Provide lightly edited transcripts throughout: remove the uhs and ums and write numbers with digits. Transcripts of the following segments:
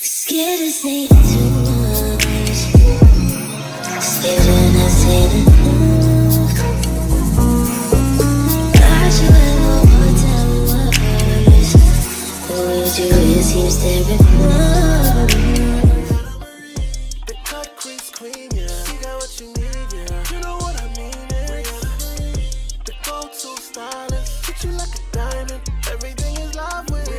Scared to say too much. Stay when I say the truth. Got you in my hotel words. The words you read seems to reflect. The cut crease queen, yeah. You got what you need, yeah. You know what I mean, yeah. The go-to stylist, treat you like a diamond. Everything is love with it.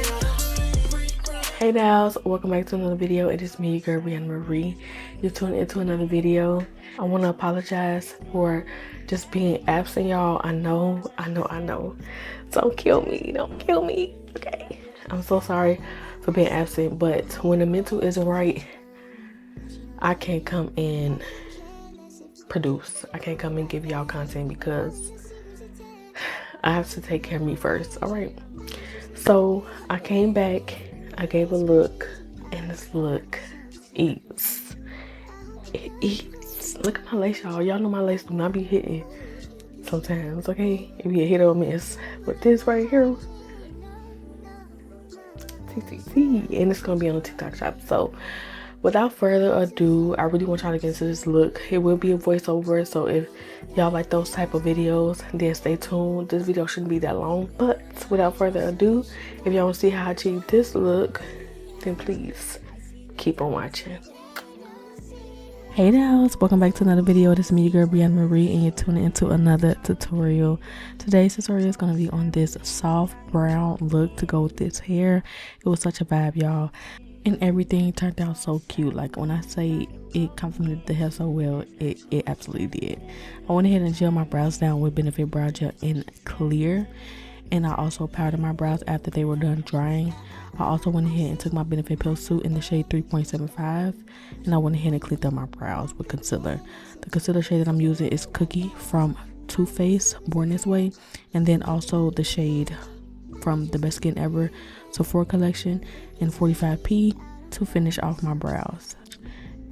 Hey Dolls, welcome back to another video. It is me, your girl Briana Marie. You're tuning into another video. I want to apologize for just being absent, y'all. I know. Don't kill me, okay? I'm so sorry for being absent, but when the mental isn't right, I can't come and produce. I can't come and give y'all content because I have to take care of me first, all right? So I came back. I gave a look, and this look eats. It eats. Look at my lace, y'all. Y'all know my lace do not be hitting sometimes, okay? It be a hit or miss. But this right here, and it's gonna be on the TikTok shop. So without further ado, I really want y'all to get into this look. It will be a voiceover, so if y'all like those type of videos, then stay tuned. This video shouldn't be that long, but without further ado, if y'all want to see how I achieve this look, then please keep on watching. Hey dolls, welcome back to another video. It is me, your girl Briana Marie, and you're tuning into another tutorial. Today's tutorial is going to be on this soft brown look to go with this hair. It was such a vibe, y'all, and everything turned out so cute. Like when I say it complemented the hair so well, it absolutely did. I went ahead and gel my brows down with Benefit Brow Gel in clear, and I also powdered my brows after they were done drying. I also went ahead and took my Benefit Pill Suit in the shade 3.75, and I went ahead and cleaned up my brows with concealer. The concealer shade that I'm using is Cookie from Too Faced, Born This Way, and then also the shade from the Best Skin Ever Sephora collection in 45P to finish off my brows.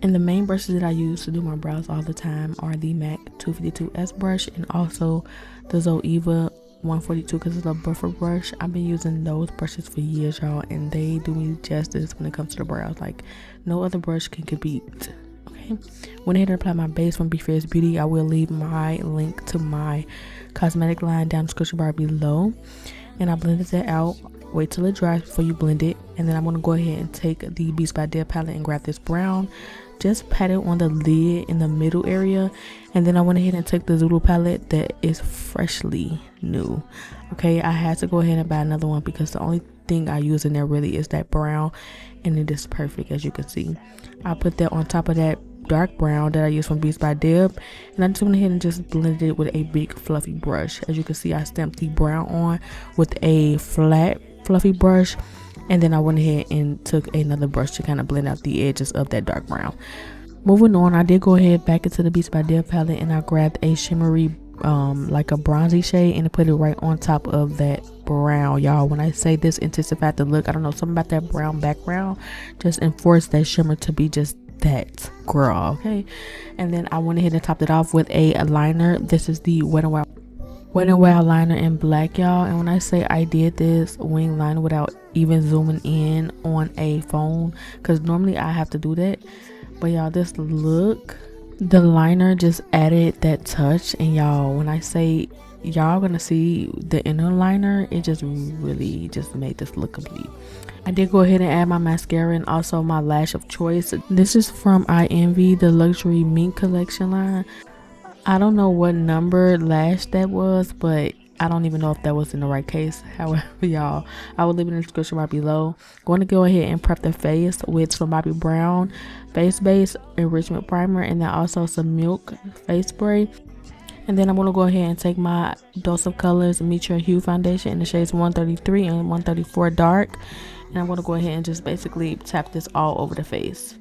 And the main brushes that I use to do my brows all the time are the MAC 252S brush and also the Zoeva 142 because it's a buffer brush. I've been using those brushes for years, y'all, and they do me justice when it comes to the brows. Like no other brush can compete. Okay, went ahead and applied my base from Be Fierce Beauty. I will leave my link to my cosmetic line down in the description bar below, and I blended that out. Wait till it dries before you blend it, and then I'm going to go ahead and take the Beats by Deb palette and grab this brown, just pat it on the lid in the middle area, and then I went ahead and took the Zulu palette that is freshly new. Okay, I had to go ahead and buy another one because the only thing I use in there really is that brown, and it is perfect. As you can see, I put that on top of that dark brown that I use from Beats by Deb, and I just went ahead and just blended it with a big fluffy brush. As you can see, I stamped the brown on with a flat fluffy brush, and then I went ahead and took another brush to kind of blend out the edges of that dark brown. Moving on, I did go ahead back into the Beats by Deb palette, and I grabbed a shimmery like a bronzy shade and put it right on top of that brown. Y'all, when I say this intensified the look, I don't know, something about that brown background just enforced that shimmer to be just that girl. Okay, and then I went ahead and topped it off with a liner. This is the Wet n Wild liner in black, y'all, and when I say I did this wing liner without even zooming in on a phone, because normally I have to do that, but y'all, this look, the liner just added that touch. And y'all, when I say y'all gonna see the inner liner, it just really just made this look complete. I did go ahead and add my mascara and also my lash of choice. This is from I Envy, the luxury mink collection line. I don't know what number lash that was, but I don't even know if that was in the right case. However, y'all, I will leave it in the description right below. Going to go ahead and prep the face with some Bobbi Brown face base enrichment primer, and then also some Milk face spray. And then I'm going to go ahead and take my Dose of Colors Meet Your Hue foundation in the shades 133 and 134 dark, and I'm going to go ahead and just basically tap this all over the face.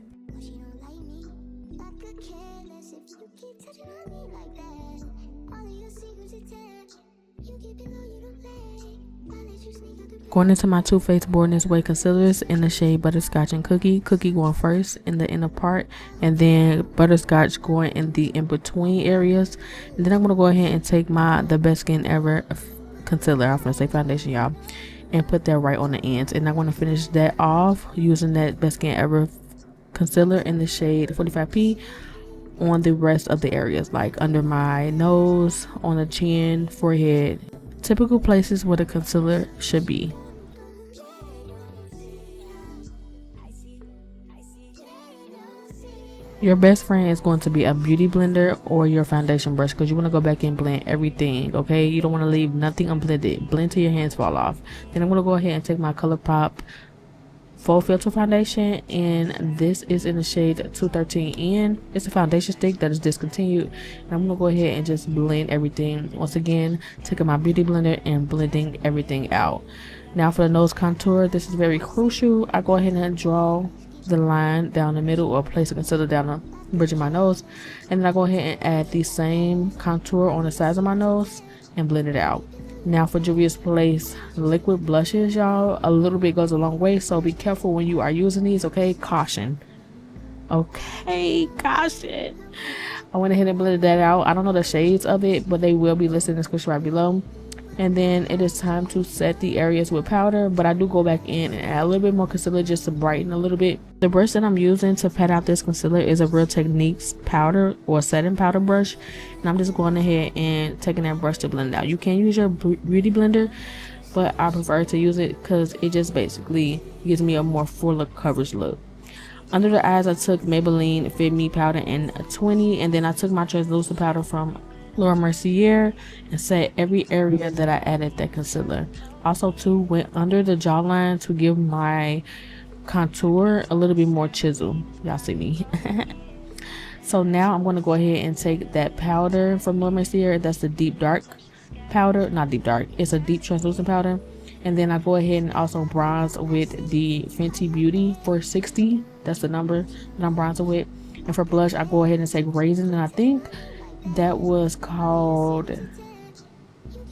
Going into my Too Faced Born This Way concealers in the shade Butterscotch and Cookie. Cookie going first in the inner part, and then Butterscotch going in the in-between areas. And then I'm going to go ahead and take my The Best Skin Ever concealer. I'm going to say foundation, y'all. and put that right on the ends. And I'm going to finish that off using that Best Skin Ever concealer in the shade 45P on the rest of the areas, like under my nose, on the chin, forehead, typical places where the concealer should be. Your best friend is going to be a beauty blender or your foundation brush, because you want to go back and blend everything, okay? You don't want to leave nothing unblended. Blend till your hands fall off. Then I'm going to go ahead and take my ColourPop Full Filter Foundation, and this is in the shade 213N. It's a foundation stick that is discontinued. And I'm going to go ahead and just blend everything. Once again, taking my beauty blender and blending everything out. Now for the nose contour, this is very crucial. I go ahead and draw the line down the middle, or place a concealer down the bridge of my nose, and then I go ahead and add the same contour on the sides of my nose and blend it out. Now for Juvia's Place liquid blushes, y'all, a little bit goes a long way, so be careful when you are using these, okay? Caution. Okay, caution. I went ahead and blended that out. I don't know the shades of it, but they will be listed in the description right below. And then it is time to set the areas with powder, but I do go back in and add a little bit more concealer just to brighten a little bit. The brush that I'm using to pat out this concealer is a Real Techniques powder or setting powder brush, and I'm just going ahead and taking that brush to blend it out. You can use your beauty blender, but I prefer to use it because it just basically gives me a more fuller coverage look. Under the eyes, I took Maybelline Fit Me powder in 20, and then I took my translucent powder from Laura Mercier and set every area that I added that concealer. Also too, went under the jawline to give my contour a little bit more chisel. Y'all see me. So now I'm going to go ahead and take that powder from Laura Mercier. That's the deep dark powder, not deep dark, it's a deep translucent powder. And then I go ahead and also bronze with the Fenty Beauty 460. That's the number that I'm bronzing with. And for blush, I go ahead and take Raisin, and I think that was called,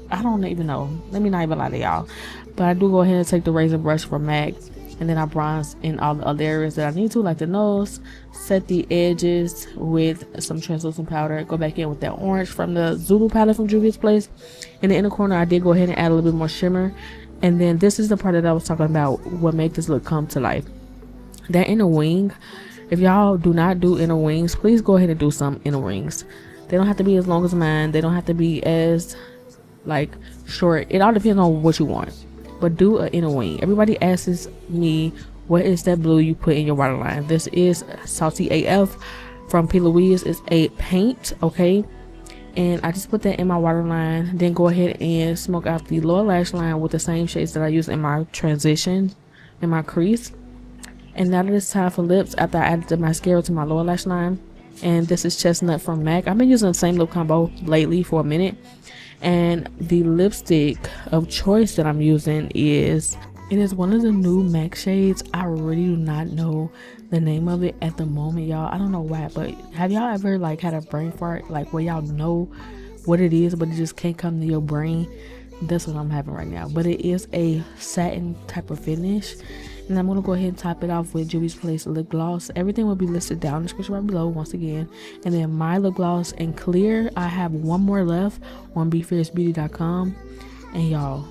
I don't even know, let me not even lie to y'all, but I do go ahead and take the Raisin brush from MAC, and then I bronze in all the other areas that I need to, like the nose. Set the edges with some translucent powder. Go back in with that orange from the Zulu palette from Juvia's Place. In the inner corner, I did go ahead and add a little bit more shimmer. And then this is the part that I was talking about, what make this look come to life. That inner wing, if y'all do not do inner wings, please go ahead and do some inner wings. They don't have to be as long as mine. They don't have to be as like short. It all depends on what you want. But do an inner wing. Everybody asks me, what is that blue you put in your waterline? This is Salty AF from P. Louise. It's a paint, okay? And I just put that in my waterline. Then go ahead and smoke out the lower lash line with the same shades that I use in my transition, in my crease. And now that it's time for lips, after I added the mascara to my lower lash line. And this is Chestnut from MAC. I've been using the same lip combo lately for a minute. And the lipstick of choice that I'm using is, it is one of the new MAC shades. I really do not know the name of it at the moment, y'all. I don't know why, but have y'all ever like had a brain fart, like where y'all know what it is but it just can't come to your brain? That's what I'm having right now. But it is a satin type of finish, and I'm going to go ahead and top it off with Juvia's Place lip gloss. Everything will be listed down in the description right below once again. And then my lip gloss in clear, I have one more left on BeFierceBeauty.com. And y'all,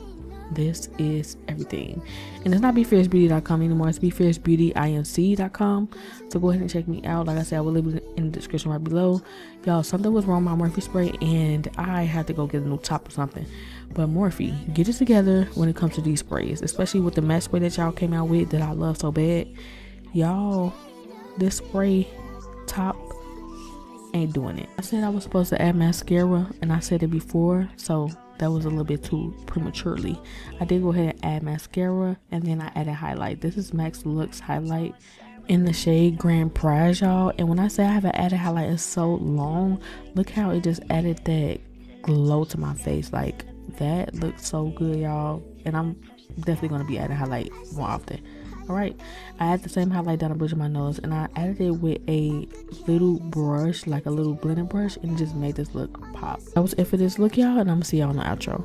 this is everything. And it's not BeFierceBeauty.com anymore, it's BeFierceBeautyInc.com. So go ahead and check me out. Like I said, I will leave it in the description right below. Y'all, something was wrong with my Morphe spray and I had to go get a new top or something. But Morphe, get it together when it comes to these sprays, especially with the matte spray that y'all came out with that I love so bad. Y'all, this spray top ain't doing it. I said I was supposed to add mascara and I said it before, so that was a little bit too prematurely. I did go ahead and add mascara, and then I added highlight. This is Max Lux highlight in the shade Grand Prize, y'all. And when I say I haven't added highlight in so long, look how it just added that glow to my face. Like, that looks so good, y'all. And I'm definitely going to be adding highlight more often. Alright, I added the same highlight down the bridge of my nose, and I added it with a little brush, like a little blending brush, and it just made this look pop. That was it for this look, y'all, and I'm gonna see y'all in the outro.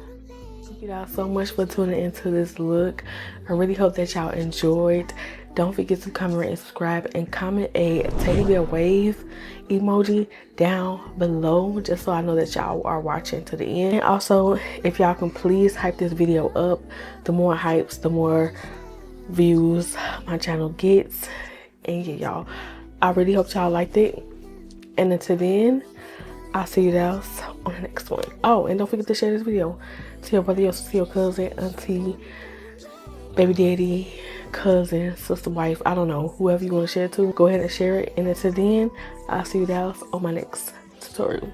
Thank you guys so much for tuning into this look. I really hope that y'all enjoyed Don't forget to comment, rate, and subscribe, and comment a teddy bear wave emoji down below, just so I know that y'all are watching to the end. And also, if y'all can please hype this video up. The more hypes, the more views my channel gets. And yeah, y'all, I really hope y'all liked it. And until then, I'll see you guys on the next one. Oh, and don't forget to share this video to your brother, to your cousin, auntie, baby daddy, cousin, sister, wife, I don't know, whoever you want to share it to. Go ahead and share it. And until then, I'll see you guys on my next tutorial.